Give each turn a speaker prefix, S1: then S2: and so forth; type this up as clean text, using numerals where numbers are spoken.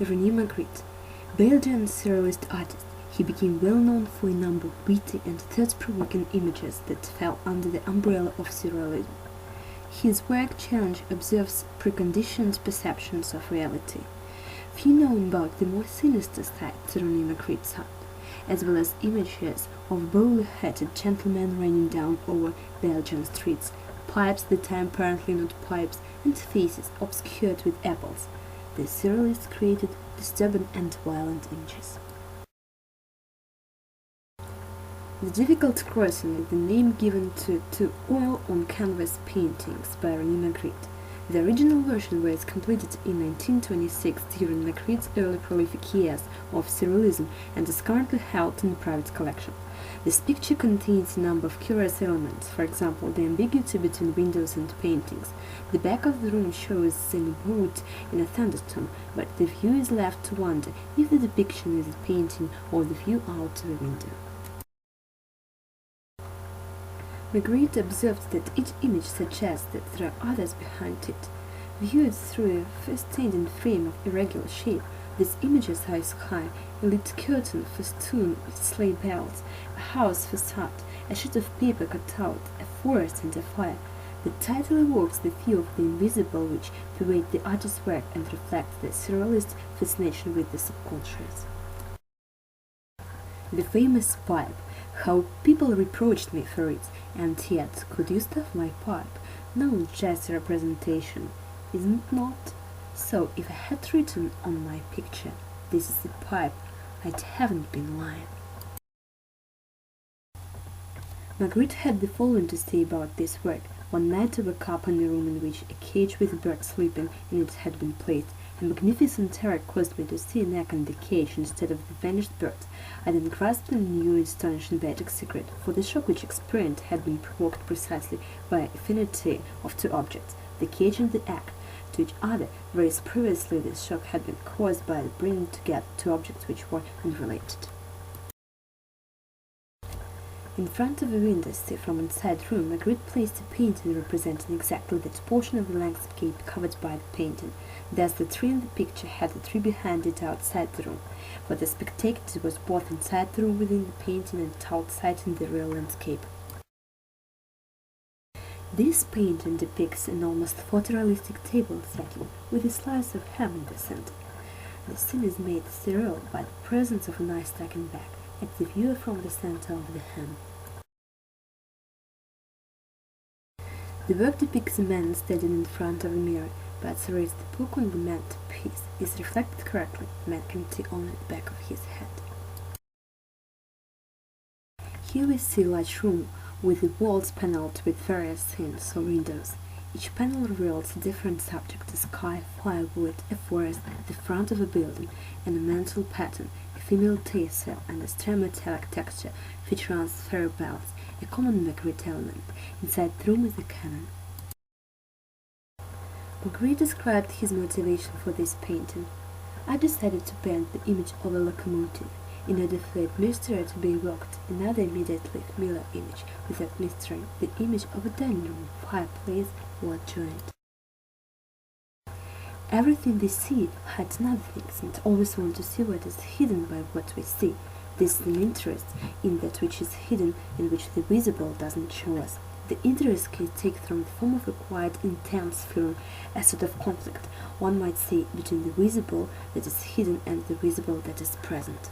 S1: René Magritte. Belgian surrealist artist, he became well known for a number of witty and thought-provoking images that fell under the umbrella of surrealism. His work challenged observes preconditioned perceptions of reality. Few know about the more sinister side to René Magritte's art, as well as images of bowler-hatted gentlemen running down over Belgian streets, pipes that are apparently not pipes, and faces obscured with apples. The surrealists created disturbing and violent images. The Difficult Crossing is the name given to two oil-on-canvas paintings by René Magritte. The original version was completed in 1926 during Magritte's early prolific years of surrealism and is currently held in a private collection. This picture contains a number of curious elements, for example, the ambiguity between windows and paintings. The back of the room shows a boat in a thunderstorm, but the view is left to wonder if the depiction is a painting or the view out the window. Magritte observed that each image suggests that there are others behind it. Viewed through a standing frame of irregular shape, these images are a sky, a lit curtain festooned with sleigh bells, a house facade, a sheet of paper cut out, a forest and a fire. The title evokes the view of the invisible which pervades the artist's work and reflects the surrealist fascination with the subconscious. The famous pipe. How people reproached me for it, and yet, could you stuff my pipe? No, just a representation, isn't it not? So, if I had written on my picture, this is the pipe, I haven't been lying. Magritte had the following to say about this work. One night I woke up in a room in which a cage with a bird sleeping in it had been placed. A magnificent terror caused me to see an egg in the cage instead of the vanished bird. I then grasped a new astonishing magic secret, for the shock which experienced had been provoked precisely by affinity of two objects, the cage and the egg, to each other, whereas previously this shock had been caused by the bringing together two objects which were unrelated. In front of a window sill from inside the room, Magritte placed a painting representing exactly that portion of the landscape covered by the painting. Thus, the tree in the picture had the tree behind it outside the room. For the spectator, it was both inside the room within the painting and outside in the real landscape. This painting depicts an almost photorealistic table setting with a slice of ham in the center. The scene is made surreal by the presence of an ice looking back at the viewer from the center of the ham. The work depicts a man standing in front of a mirror, but whereas the book on the mantelpiece is reflected correctly, man can see only the back of his head. Here we see a large room with the walls paneled with various scenes or windows. Each panel reveals a different subject: a sky, firewood, a forest, the front of a building, an ornamental pattern, a female tassel, and a strong metallic texture featuring sphere bells, a common Magritte element. Inside the room is a cannon. Magritte described his motivation for this painting. I decided to paint the image of a locomotive. In order for that mystery to be evoked, another immediately familiar image without mystery, the image of a dining room, fireplace, or joint. Everything we see hides other things, and always want to see what is hidden by what we see. This is an interest in that which is hidden and which the visible doesn't show us. The interest can take from the form of a quite intense feeling, a sort of conflict, one might say, between the visible that is hidden and the visible that is present.